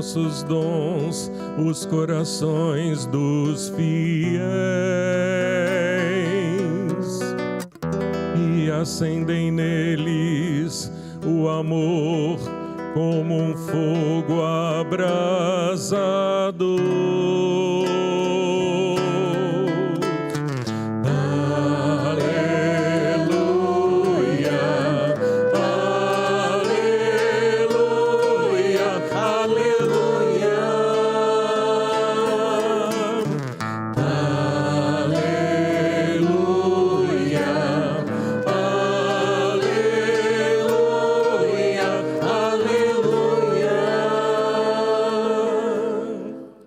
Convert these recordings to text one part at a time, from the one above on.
vossos dons os corações dos fiéis e acendem neles o amor como um fogo abrasador.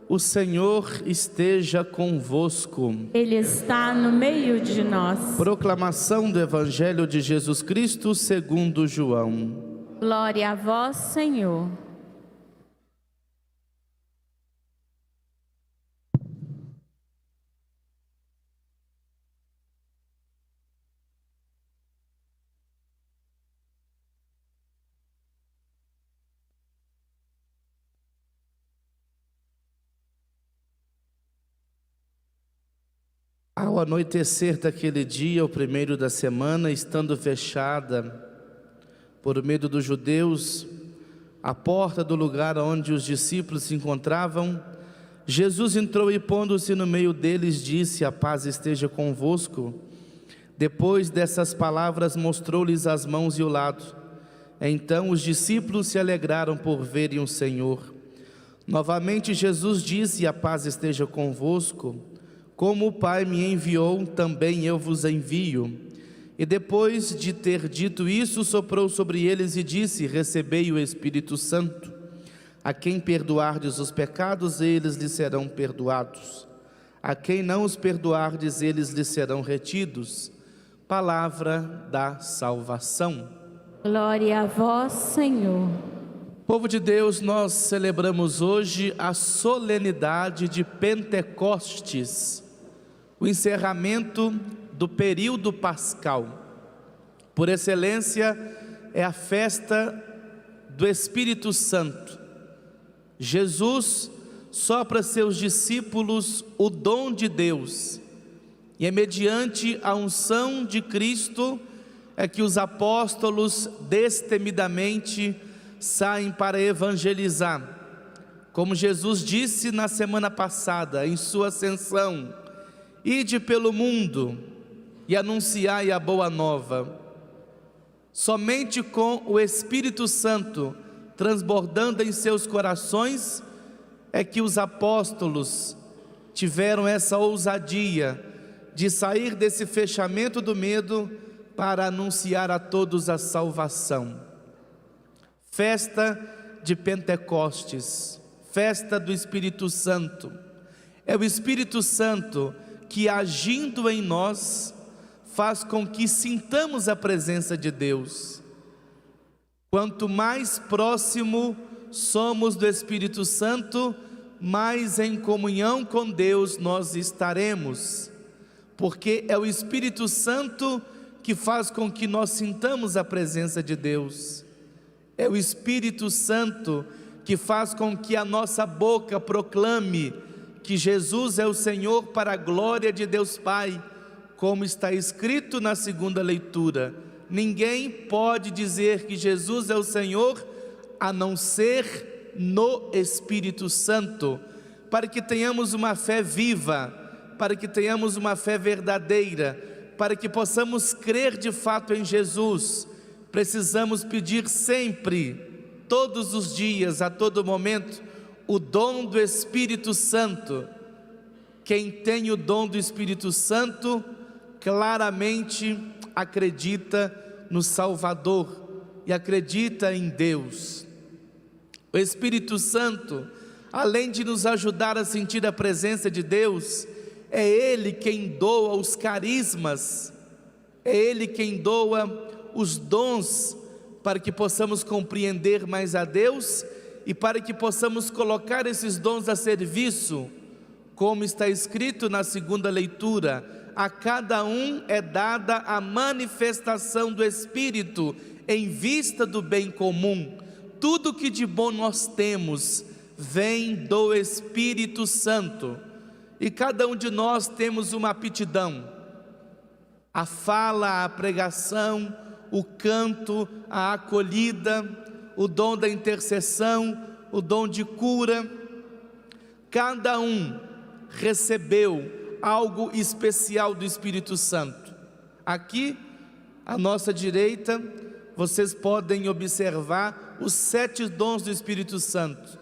O Senhor esteja convosco. Ele está no meio de nós. Proclamação do Evangelho de Jesus Cristo segundo João. Glória a vós, Senhor. Ao anoitecer daquele dia, o primeiro da semana, estando fechada, por medo dos judeus, a porta do lugar onde os discípulos se encontravam, Jesus entrou e, pondo-se no meio deles, disse: a paz esteja convosco. Depois dessas palavras, mostrou-lhes as mãos e o lado. Então os discípulos se alegraram por verem o Senhor. Novamente Jesus disse: a paz esteja convosco. Como o Pai me enviou, também eu vos envio. E depois de ter dito isso, soprou sobre eles e disse: recebei o Espírito Santo. A quem perdoardes os pecados, eles lhes serão perdoados. A quem não os perdoardes, eles lhes serão retidos. Palavra da salvação. Glória a vós, Senhor. Povo de Deus, nós celebramos hoje a solenidade de Pentecostes, o encerramento do período pascal. Por excelência, é a festa do Espírito Santo. Jesus sopra a seus discípulos o dom de Deus, e é mediante a unção de Cristo é que os apóstolos destemidamente saem para evangelizar. Como Jesus disse na semana passada, em sua ascensão: ide pelo mundo e anunciai a boa nova. Somente com o Espírito Santo transbordando em seus corações é que os apóstolos tiveram essa ousadia de sair desse fechamento do medo para anunciar a todos a salvação. Festa de Pentecostes, festa do Espírito Santo. É o Espírito Santo que, agindo em nós, faz com que sintamos a presença de Deus. Quanto mais próximo somos do Espírito Santo, mais em comunhão com Deus nós estaremos, porque é o Espírito Santo que faz com que nós sintamos a presença de Deus. É o Espírito Santo que faz com que a nossa boca proclame que Jesus é o Senhor, para a glória de Deus Pai, como está escrito na segunda leitura: ninguém pode dizer que Jesus é o Senhor a não ser no Espírito Santo. Para que tenhamos uma fé viva, para que tenhamos uma fé verdadeira, para que possamos crer de fato em Jesus, precisamos pedir sempre, todos os dias, a todo momento, o dom do Espírito Santo. Quem tem o dom do Espírito Santo, claramente acredita no Salvador e acredita em Deus. O Espírito Santo, além de nos ajudar a sentir a presença de Deus, é Ele quem doa os carismas, é Ele quem doa os dons, para que possamos compreender mais a Deus e para que possamos colocar esses dons a serviço, como está escrito na segunda leitura: a cada um é dada a manifestação do Espírito em vista do bem comum. Tudo que de bom nós temos vem do Espírito Santo. E cada um de nós temos uma aptidão: a fala, a pregação, o canto, a acolhida, o dom da intercessão, o dom de cura. Cada um recebeu algo especial do Espírito Santo. Aqui, à nossa direita, vocês podem observar os 7 dons do Espírito Santo: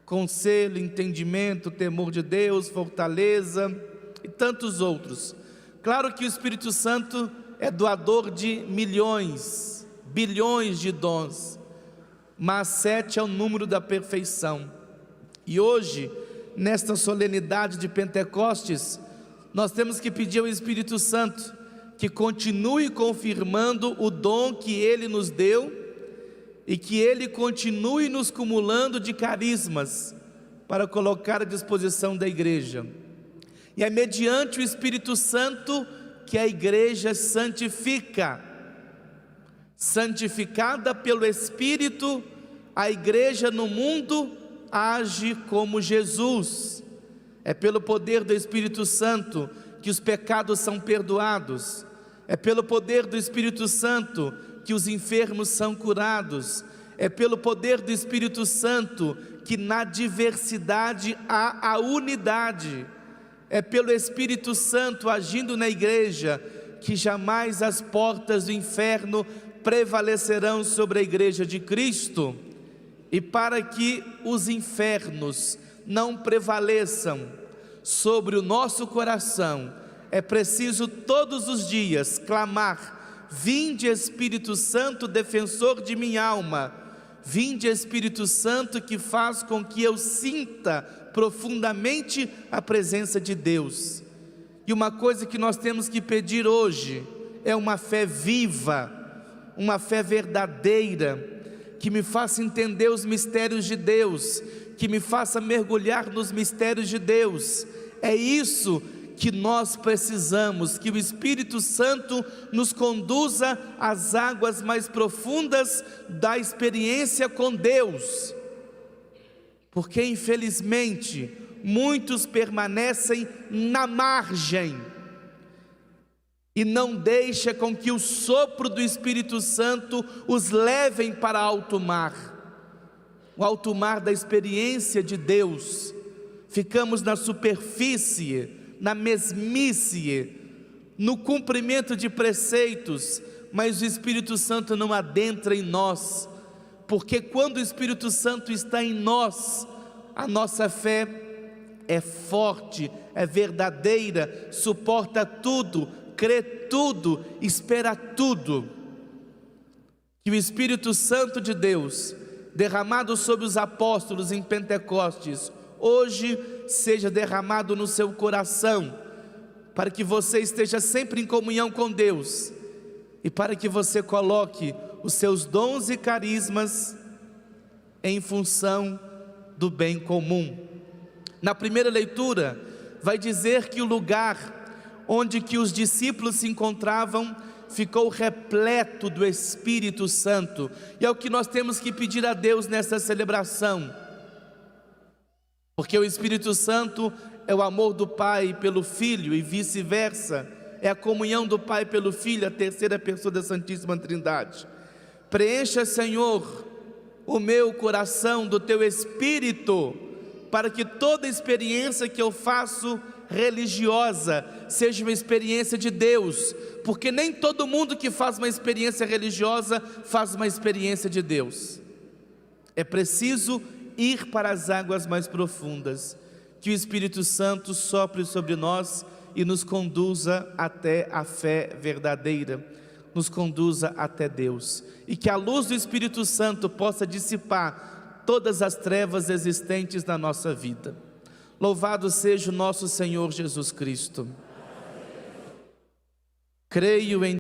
conselho, entendimento, temor de Deus, fortaleza e tantos outros. Claro que o Espírito Santo é doador de milhões, bilhões de dons, mas 7 é o número da perfeição. E hoje, nesta solenidade de Pentecostes, nós temos que pedir ao Espírito Santo que continue confirmando o dom que Ele nos deu e que Ele continue nos cumulando de carismas para colocar à disposição da igreja. E é mediante o Espírito Santo que a igreja santifica. Santificada pelo Espírito, a igreja no mundo age como Jesus. É pelo poder do Espírito Santo que os pecados são perdoados. É pelo poder do Espírito Santo que os enfermos são curados. É pelo poder do Espírito Santo que na diversidade há a unidade. É pelo Espírito Santo agindo na igreja que jamais as portas do inferno prevalecerão sobre a igreja de Cristo. E para que os infernos não prevaleçam sobre o nosso coração, é preciso todos os dias clamar: vinde Espírito Santo, defensor de minha alma. Vinde Espírito Santo, que faz com que eu sinta profundamente a presença de Deus. E uma coisa que nós temos que pedir hoje é uma fé viva, uma fé verdadeira, que me faça entender os mistérios de Deus, que me faça mergulhar nos mistérios de Deus. É isso que nós precisamos, que o Espírito Santo nos conduza às águas mais profundas da experiência com Deus, porque infelizmente muitos permanecem na margem e não deixa com que o sopro do Espírito Santo os levem para alto mar, o alto mar da experiência de Deus. Ficamos na superfície, na mesmice, no cumprimento de preceitos, mas o Espírito Santo não adentra em nós, porque quando o Espírito Santo está em nós, a nossa fé é forte, é verdadeira, suporta tudo, crê tudo, espera tudo. Que o Espírito Santo de Deus, derramado sobre os apóstolos em Pentecostes, hoje seja derramado no seu coração, para que você esteja sempre em comunhão com Deus e para que você coloque os seus dons e carismas em função do bem comum. Na primeira leitura vai dizer que o lugar onde que os discípulos se encontravam ficou repleto do Espírito Santo, e é o que nós temos que pedir a Deus nessa celebração, porque o Espírito Santo é o amor do Pai pelo Filho e vice-versa, é a comunhão do Pai pelo Filho, a terceira pessoa da Santíssima Trindade. Preencha, Senhor, o meu coração do Teu Espírito, para que toda experiência que eu faço religiosa seja uma experiência de Deus, porque nem todo mundo que faz uma experiência religiosa faz uma experiência de Deus. É preciso ir para as águas mais profundas, que o Espírito Santo sopre sobre nós e nos conduza até a fé verdadeira, nos conduza até Deus, e que a luz do Espírito Santo possa dissipar todas as trevas existentes na nossa vida. Louvado seja o nosso Senhor Jesus Cristo. Creio em